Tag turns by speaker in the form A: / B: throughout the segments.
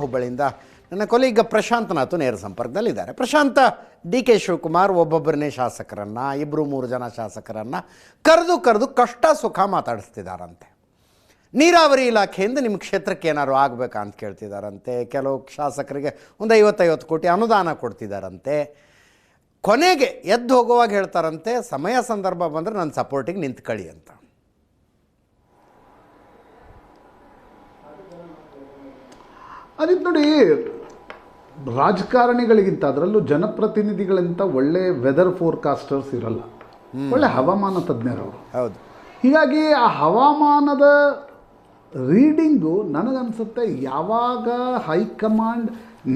A: ಹುಬ್ಬಳ್ಳಿಯಿಂದ ನನ್ನ ಕೊಲೀಗ ಪ್ರಶಾಂತ್ ನಾಥು ನೇರ ಸಂಪರ್ಕದಲ್ಲಿದ್ದಾರೆ. ಪ್ರಶಾಂತ, ಡಿ ಕೆ ಶಿವಕುಮಾರ್ ಒಬ್ಬೊಬ್ಬರನ್ನೇ ಶಾಸಕರನ್ನು, ಇಬ್ಬರು ಮೂರು ಜನ ಶಾಸಕರನ್ನು ಕರೆದು ಕಷ್ಟ ಸುಖ ಮಾತಾಡಿಸ್ತಿದ್ದಾರಂತೆ. ನೀರಾವರಿ ಇಲಾಖೆಯಿಂದ ನಿಮ್ಮ ಕ್ಷೇತ್ರಕ್ಕೆ ಏನಾದ್ರು ಆಗಬೇಕಾ ಅಂತ ಕೇಳ್ತಿದ್ದಾರಂತೆ. ಕೆಲವು ಶಾಸಕರಿಗೆ ಒಂದು 50 ಕೋಟಿ ಅನುದಾನ ಕೊಡ್ತಿದ್ದಾರಂತೆ. ಕೊನೆಗೆ ಎದ್ದು ಹೋಗುವಾಗ ಹೇಳ್ತಾರಂತೆ, ಸಮಯ ಸಂದರ್ಭ ಬಂದರೆ ನನ್ನ ಸಪೋರ್ಟಿಗೆ ನಿಂತ್ಕೊಳ್ಳಿ ಅಂತ.
B: ಅದಕ್ಕೆ ನೋಡಿ, ರಾಜಕಾರಣಿಗಳಿಗಿಂತ ಅದರಲ್ಲೂ ಜನಪ್ರತಿನಿಧಿಗಳಿಗಿಂತ ಒಳ್ಳೆ ವೆದರ್ ಫೋರ್ಕಾಸ್ಟರ್ಸ್ ಇರಲ್ಲ, ಒಳ್ಳೆ ಹವಾಮಾನ ತಜ್ಞರು.
A: ಹೌದು.
B: ಹೀಗಾಗಿ ಆ ಹವಾಮಾನದ ರೀಡಿಂಗು ನನಗನ್ಸುತ್ತೆ ಯಾವಾಗ ಹೈಕಮಾಂಡ್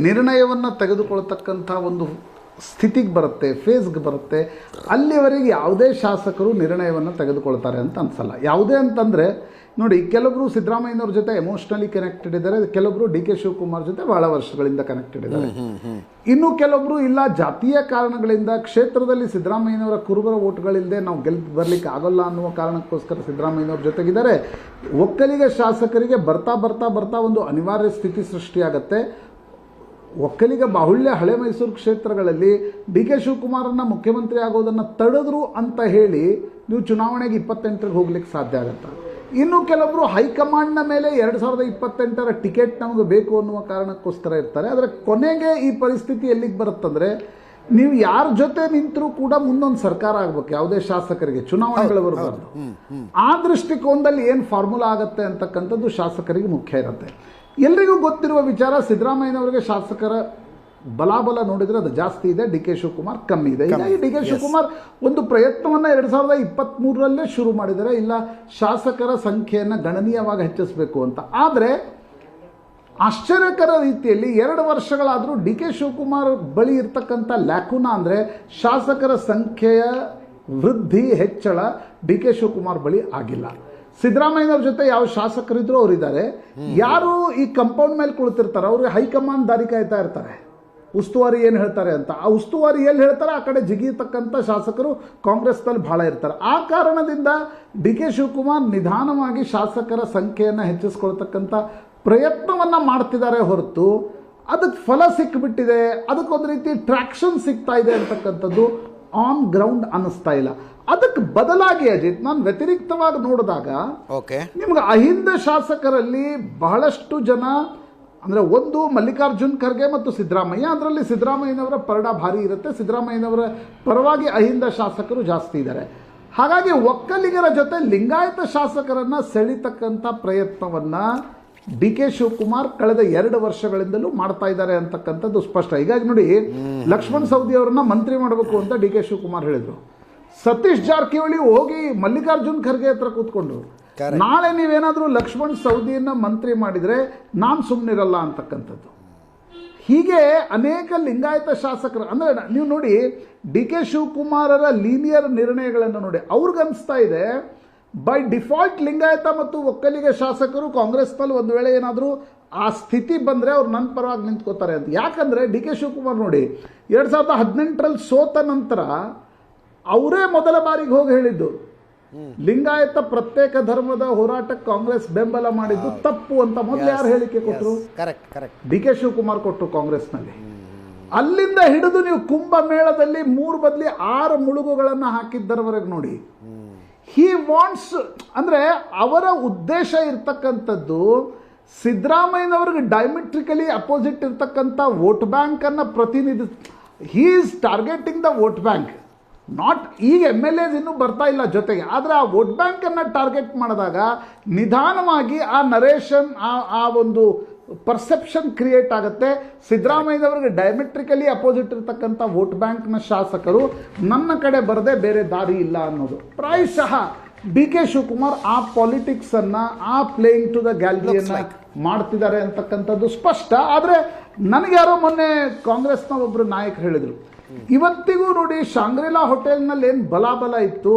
B: ನಿರ್ಣಯವನ್ನು ತೆಗೆದುಕೊಳ್ತಕ್ಕಂಥ ಒಂದು ಸ್ಥಿತಿಗೆ ಬರುತ್ತೆ, ಫೇಸ್ಗೆ ಬರುತ್ತೆ, ಅಲ್ಲಿವರೆಗೆ ಯಾವುದೇ ಶಾಸಕರು ನಿರ್ಣಯವನ್ನು ತೆಗೆದುಕೊಳ್ತಾರೆ ಅಂತ ಅನ್ಸಲ್ಲ. ಯಾವುದೇ ಅಂತಂದರೆ ನೋಡಿ, ಕೆಲವರು ಸಿದ್ದರಾಮಯ್ಯನವ್ರ ಜೊತೆ ಎಮೋಷ್ನಲಿ ಕನೆಕ್ಟೆಡ್ ಇದ್ದಾರೆ, ಕೆಲವರು ಡಿ ಕೆ ಶಿವಕುಮಾರ್ ಜೊತೆ ಬಹಳ ವರ್ಷಗಳಿಂದ ಕನೆಕ್ಟೆಡ್ ಇದ್ದಾರೆ. ಇನ್ನು ಕೆಲವರು ಇಲ್ಲ ಜಾತೀಯ ಕಾರಣಗಳಿಂದ ಕ್ಷೇತ್ರದಲ್ಲಿ ಸಿದ್ದರಾಮಯ್ಯನವರ ಕುರುಬರ ಓಟ್ಗಳಿಲ್ಲದೆ ನಾವು ಬರ್ಲಿಕ್ಕೆ ಆಗೋಲ್ಲ ಅನ್ನುವ ಕಾರಣಕ್ಕೋಸ್ಕರ ಸಿದ್ದರಾಮಯ್ಯನವ್ರ ಜೊತೆಗಿದ್ದಾರೆ. ಒಕ್ಕಲಿಗ ಶಾಸಕರಿಗೆ ಬರ್ತಾ ಬರ್ತಾ ಬರ್ತಾ ಒಂದು ಅನಿವಾರ್ಯ ಸ್ಥಿತಿ ಸೃಷ್ಟಿಯಾಗತ್ತೆ. ಒಕ್ಕಲಿಗ ಬಾಹುಳ್ಯ ಹಳೆ ಮೈಸೂರು ಕ್ಷೇತ್ರಗಳಲ್ಲಿ ಡಿ ಕೆ ಶಿವಕುಮಾರನ್ನ ಮುಖ್ಯಮಂತ್ರಿ ಆಗೋದನ್ನು ತಡೆದ್ರು ಅಂತ ಹೇಳಿ ನೀವು ಚುನಾವಣೆಗೆ 28ರಿಗೆ ಹೋಗ್ಲಿಕ್ಕೆ ಸಾಧ್ಯ ಆಗುತ್ತೆ. ಇನ್ನು ಕೆಲವರು ಹೈಕಮಾಂಡ್ನ ಮೇಲೆ 2028ರ ಟಿಕೆಟ್ ನಮಗೆ ಬೇಕು ಅನ್ನುವ ಕಾರಣಕ್ಕೋಸ್ಕರ ಇರ್ತಾರೆ. ಆದರೆ ಕೊನೆಗೆ ಈ ಪರಿಸ್ಥಿತಿ ಎಲ್ಲಿಗೆ ಬರುತ್ತಂದರೆ, ನೀವು ಯಾರ ಜೊತೆ ನಿಂತರೂ ಕೂಡ ಮುಂದೊಂದು ಸರ್ಕಾರ ಆಗಬೇಕು, ಯಾವುದೇ ಶಾಸಕರಿಗೆ ಚುನಾವಣೆಗಳು ಬರಬಾರ್ದು. ಆ ದೃಷ್ಟಿಕೋನದಲ್ಲಿ ಏನು ಫಾರ್ಮುಲಾ ಆಗುತ್ತೆ ಅಂತಕ್ಕಂಥದ್ದು ಶಾಸಕರಿಗೆ ಮುಖ್ಯ ಇರುತ್ತೆ. ಎಲ್ರಿಗೂ ಗೊತ್ತಿರುವ ವಿಚಾರ, ಸಿದ್ದರಾಮಯ್ಯನವರಿಗೆ ಶಾಸಕರ ಬಲಾಬಲ ನೋಡಿದರೆ ಅದು ಜಾಸ್ತಿ ಇದೆ, ಡಿ ಕೆ ಶಿವಕುಮಾರ್ ಕಮ್ಮಿ ಇದೆ. ಹೀಗಾಗಿ ಡಿ ಕೆ ಶಿವಕುಮಾರ್ ಒಂದು ಪ್ರಯತ್ನವನ್ನು 2023ರಲ್ಲೇ ಶುರು ಮಾಡಿದರೆ, ಇಲ್ಲ ಶಾಸಕರ ಸಂಖ್ಯೆಯನ್ನು ಗಣನೀಯವಾಗಿ ಹೆಚ್ಚಿಸಬೇಕು ಅಂತ. ಆದರೆ ಆಶ್ಚರ್ಯಕರ ರೀತಿಯಲ್ಲಿ 2 ವರ್ಷಗಳಾದರೂ ಡಿ ಕೆ ಶಿವಕುಮಾರ್ ಬಳಿ ಇರ್ತಕ್ಕಂಥ ಲ್ಯಾಕುನಾ ಅಂದರೆ ಶಾಸಕರ ಸಂಖ್ಯೆಯ ವೃದ್ಧಿ, ಹೆಚ್ಚಳ ಡಿ ಕೆ ಶಿವಕುಮಾರ್ ಬಳಿ ಆಗಿಲ್ಲ. ಸಿದ್ದರಾಮಯ್ಯನವ್ರ ಜೊತೆ ಯಾವ ಶಾಸಕರಿದ್ರು ಅವರಿದ್ದಾರೆ. ಯಾರು ಈ ಕಂಪೌಂಡ್ ಮೇಲೆ ಕುಳಿತಿರ್ತಾರೆ ಅವ್ರಿಗೆ ಹೈಕಮಾಂಡ್ ದಾರಿ ಕಾಯ್ತಾ ಇರ್ತಾರೆ, ಉಸ್ತುವಾರಿ ಏನು ಹೇಳ್ತಾರೆ ಅಂತ. ಆ ಉಸ್ತುವಾರಿ ಎಲ್ಲಿ ಹೇಳ್ತಾರೆ ಆ ಕಡೆ ಜಿಗಿತಕ್ಕಂಥ ಶಾಸಕರು ಕಾಂಗ್ರೆಸ್ನಲ್ಲಿ ಭಾಳ ಇರ್ತಾರೆ. ಆ ಕಾರಣದಿಂದ ಡಿ ಕೆ ಶಿವಕುಮಾರ್ ನಿಧಾನವಾಗಿ ಶಾಸಕರ ಸಂಖ್ಯೆಯನ್ನು ಹೆಚ್ಚಿಸ್ಕೊಳ್ತಕ್ಕಂಥ ಪ್ರಯತ್ನವನ್ನು ಮಾಡ್ತಿದ್ದಾರೆ ಹೊರತು ಅದಕ್ಕೆ ಫಲ ಸಿಕ್ಕಿಬಿಟ್ಟಿದೆ, ಅದಕ್ಕೊಂದು ರೀತಿ ಟ್ರ್ಯಾಕ್ಷನ್ ಸಿಗ್ತಾ ಇದೆ ಅಂತಕ್ಕಂಥದ್ದು ಆನ್ ಗ್ರೌಂಡ್ ಅನ್ನಿಸ್ತಾ ಇಲ್ಲ. ಅದಕ್ಕೆ ಬದಲಾಗಿ ಅಜಿತ್, ನಾನು ವ್ಯತಿರಿಕ್ತವಾಗಿ ನೋಡಿದಾಗ ನಿಮ್ಗೆ ಅಹಿಂದ ಶಾಸಕರಲ್ಲಿ ಬಹಳಷ್ಟು ಜನ ಅಂದರೆ, ಒಂದು ಮಲ್ಲಿಕಾರ್ಜುನ್ ಖರ್ಗೆ ಮತ್ತು ಸಿದ್ದರಾಮಯ್ಯ, ಅದರಲ್ಲಿ ಸಿದ್ದರಾಮಯ್ಯನವರ ಪರಡ ಭಾರಿ ಇರುತ್ತೆ, ಸಿದ್ದರಾಮಯ್ಯನವರ ಪರವಾಗಿ ಅಹಿಂದ ಶಾಸಕರು ಜಾಸ್ತಿ ಇದ್ದಾರೆ. ಹಾಗಾಗಿ ಒಕ್ಕಲಿಗರ ಜೊತೆ ಲಿಂಗಾಯತ ಶಾಸಕರನ್ನು ಸೆಳಿತಕ್ಕಂಥ ಪ್ರಯತ್ನವನ್ನು ಡಿ ಕೆ ಶಿವಕುಮಾರ್ ಕಳೆದ 2 ವರ್ಷಗಳಿಂದಲೂ ಮಾಡ್ತಾ ಇದ್ದಾರೆ ಅಂತಕ್ಕಂಥದ್ದು ಸ್ಪಷ್ಟ. ಹೀಗಾಗಿ ನೋಡಿ, ಲಕ್ಷ್ಮಣ್ ಸವದಿ ಅವರನ್ನ ಮಂತ್ರಿ ಮಾಡಬೇಕು ಅಂತ ಡಿ ಕೆ ಶಿವಕುಮಾರ್ ಹೇಳಿದರು. ಸತೀಶ್ ಜಾರಕಿಹೊಳಿ ಹೋಗಿ ಮಲ್ಲಿಕಾರ್ಜುನ್ ಖರ್ಗೆ ಹತ್ರ ಕೂತ್ಕೊಂಡು, ನಾಳೆ ನೀವೇನಾದರೂ ಲಕ್ಷ್ಮಣ್ ಸವದಿಯನ್ನ ಮಂತ್ರಿ ಮಾಡಿದರೆ ನಾನು ಸುಮ್ಮನಿರಲ್ಲ ಅಂತಕ್ಕಂಥದ್ದು. ಹೀಗೆ ಅನೇಕ ಲಿಂಗಾಯತ ಶಾಸಕರು, ಅಂದರೆ ನೀವು ನೋಡಿ ಡಿ ಕೆ ಶಿವಕುಮಾರರ ಲೀನಿಯರ್ ನಿರ್ಣಯಗಳನ್ನು ನೋಡಿ, ಅವ್ರಿಗನ್ನಿಸ್ತಾ ಇದೆ ಬೈ ಡಿಫಾಲ್ಟ್ ಲಿಂಗಾಯತ ಮತ್ತು ಒಕ್ಕಲಿಗ ಶಾಸಕರು ಕಾಂಗ್ರೆಸ್ನಲ್ಲಿ ಒಂದು ವೇಳೆ ಏನಾದರೂ ಆ ಸ್ಥಿತಿ ಬಂದರೆ ಅವ್ರು ನನ್ನ ಪರವಾಗಿ ನಿಂತ್ಕೋತಾರೆ ಅಂತ. ಯಾಕಂದರೆ ಡಿ ಕೆ ಶಿವಕುಮಾರ್ ನೋಡಿ 2018ರಲ್ಲಿ ಸೋತ ನಂತರ ಅವರೇ ಮೊದಲ ಬಾರಿಗೆ ಹೋಗಿ ಹೇಳಿದ್ದು, ಲಿಂಗಾಯತ ಪ್ರತ್ಯೇಕ ಧರ್ಮದ ಹೋರಾಟಕ್ಕೆ ಕಾಂಗ್ರೆಸ್ ಬೆಂಬಲ ಮಾಡಿದ್ದು ತಪ್ಪು ಅಂತ. ಮೊದಲು ಯಾರು ಹೇಳಿಕೆ ಕೊಟ್ಟರು? ಡಿ ಕೆ ಶಿವಕುಮಾರ್ ಕೊಟ್ಟರು ಕಾಂಗ್ರೆಸ್ನಲ್ಲಿ. ಅಲ್ಲಿಂದ ಹಿಡಿದು ನೀವು ಕುಂಭಮೇಳದಲ್ಲಿ 3 ಬದಲಿ 6 ಮುಳುಗುಗಳನ್ನು ಹಾಕಿದ್ದರವರೆಗೆ ನೋಡಿ. ಹಿ ವಾಂಟ್ಸ್ ಅಂದರೆ ಅವರ ಉದ್ದೇಶ ಇರ್ತಕ್ಕಂಥದ್ದು ಸಿದ್ದರಾಮಯ್ಯನವ್ರಿಗೆ ಡೈಮೆಟ್ರಿಕಲಿ ಅಪೋಸಿಟ್ ಇರ್ತಕ್ಕಂಥ ವೋಟ್ ಬ್ಯಾಂಕನ್ನು ಪ್ರತಿನಿಧಿ. He is targeting the vote bank, not ಈಗ MLAs ಇನ್ನೂ ಬರ್ತಾ ಇಲ್ಲ ಜೊತೆಗೆ. ಆದರೆ ಆ ವೋಟ್ ಬ್ಯಾಂಕನ್ನು ಟಾರ್ಗೆಟ್ ಮಾಡಿದಾಗ ನಿಧಾನವಾಗಿ ಆ ನರೇಷನ್, ಆ ಒಂದು ಪರ್ಸೆಪ್ಷನ್ ಕ್ರಿಯೇಟ್ ಆಗುತ್ತೆ. ಸಿದ್ದರಾಮಯ್ಯನವರಿಗೆ ಡೈಮೆಟ್ರಿಕಲಿ ಅಪೋಸಿಟ್ ಇರ್ತಕ್ಕಂಥ ವೋಟ್ ಬ್ಯಾಂಕ್ನ ಶಾಸಕರು ನನ್ನ ಕಡೆ ಬರದೆ ಬೇರೆ ದಾರಿ ಇಲ್ಲ ಅನ್ನೋದು. ಪ್ರಾಯಶಃ ಡಿ ಕೆ ಶಿವಕುಮಾರ್ ಆ ಪಾಲಿಟಿಕ್ಸನ್ನು, ಆ ಪ್ಲೇಯಿಂಗ್ ಟು ದ ಗ್ಯಾಲರಿಯನ್ನು ಮಾಡ್ತಿದ್ದಾರೆ ಅಂತಕ್ಕಂಥದ್ದು ಸ್ಪಷ್ಟ. ಆದರೆ ನನಗ್ಯಾರೋ ಮೊನ್ನೆ ಕಾಂಗ್ರೆಸ್ನ ಒಬ್ಬರು ನಾಯಕರು ಹೇಳಿದರು, ಇವತ್ತಿಗೂ ನೋಡಿ ಶಾಂಗ್ರಿಲಾ ಹೋಟೆಲ್ನಲ್ಲಿ ಏನು ಬಲಾಬಲ ಇತ್ತು,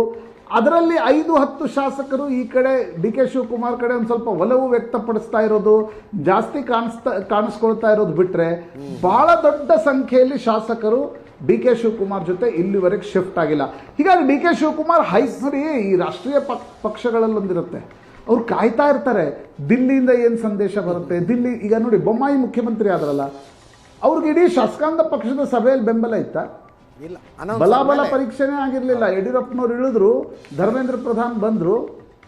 B: ಅದರಲ್ಲಿ 5-10 ಶಾಸಕರು ಈ ಕಡೆ ಡಿ ಕೆ ಶಿವಕುಮಾರ್ ಕಡೆ ಒಂದು ಸ್ವಲ್ಪ ಒಲವು ವ್ಯಕ್ತಪಡಿಸ್ತಾ ಇರೋದು, ಜಾಸ್ತಿ ಕಾಣಿಸ್ಕೊಳ್ತಾ ಇರೋದು ಬಿಟ್ಟರೆ ಬಹಳ ದೊಡ್ಡ ಸಂಖ್ಯೆಯಲ್ಲಿ ಶಾಸಕರು ಡಿ ಕೆ ಶಿವಕುಮಾರ್ ಜೊತೆ ಇಲ್ಲಿವರೆಗೆ ಶಿಫ್ಟ್ ಆಗಿಲ್ಲ. ಹೀಗಾಗಿ ಡಿ ಕೆ ಶಿವಕುಮಾರ್ ನೋಡಿ, ಈ ರಾಷ್ಟ್ರೀಯ ಪಕ್ಷಗಳಲ್ಲೊಂದಿರುತ್ತೆ, ಅವ್ರು ಕಾಯ್ತಾ ಇರ್ತಾರೆ ದಿಲ್ಲಿಯಿಂದ ಏನು ಸಂದೇಶ ಬರುತ್ತೆ. ದಿಲ್ಲಿ ಈಗ ನೋಡಿ ಬೊಮ್ಮಾಯಿ ಮುಖ್ಯಮಂತ್ರಿ ಆದ್ರಲ್ಲ, ಅವ್ರಿಗೆ ಇಡೀ ಶಾಸಕಾಂಗ ಪಕ್ಷದ ಸಭೆಯಲ್ಲಿ ಬೆಂಬಲ ಇತ್ತ?
A: ಇಲ್ಲ,
B: ಬಲಾಬಲ ಪರೀಕ್ಷೆನೇ ಆಗಿರಲಿಲ್ಲ. ಯಡಿಯೂರಪ್ಪನವ್ರು ಇಳಿದ್ರು, ಧರ್ಮೇಂದ್ರ ಪ್ರಧಾನ್ ಬಂದರು,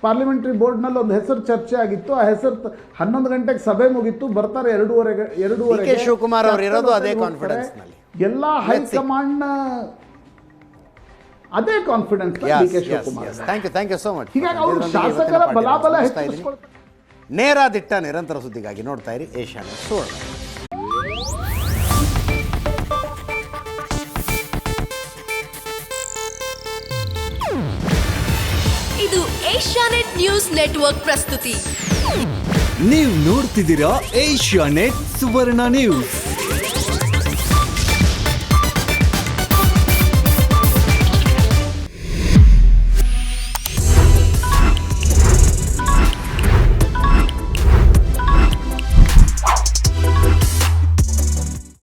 B: ಪಾರ್ಲಿಮೆಂಟ್ರಿ ಬೋರ್ಡ್ನಲ್ಲಿ ಒಂದು ಹೆಸರು ಚರ್ಚೆ ಆಗಿತ್ತು. ಆ ಹೆಸರು 11 ಗಂಟೆಗೆ ಸಭೆ ಮುಗಿತ್ತು, ಬರ್ತಾರೆ 2:30
A: ಶಿವಕುಮಾರ್ ಅವರು ಇರೋದು ಅದೇ ಕಾನ್ಫಿಡೆನ್ಸ್ ನಲ್ಲಿ.
B: ಎಲ್ಲ ಹೈಕಮಾಂಡ್ ಅದೇ confidence D K Shivakumar.
A: Thank you so much.
B: ಹೀಗಾಗಿ ಅವರು ಶಾಸಕರ ಬಲಾಬಲ ಹೆಚ್ಚಿಸ್ಕೊಳ್ತಾರೆ.
A: ನೇರ ದಿಟ್ಟ ನಿರಂತರ ಸುದ್ದಿಗಾಗಿ ನೋಡ್ತಾ ಇರಿ ಏಷ್ಯಾನೆಟ್ ಸುವರ್ಣ.
C: ಇದು ಏಷ್ಯಾನೆಟ್ ನ್ಯೂಸ್ ನೆಟ್ವರ್ಕ್ ಪ್ರಸ್ತುತಿ.
D: ನೀವು ನೋಡ್ತಿದ್ದೀರಾ ಏಷ್ಯಾನೆಟ್ ಸುವರ್ಣ ನ್ಯೂಸ್.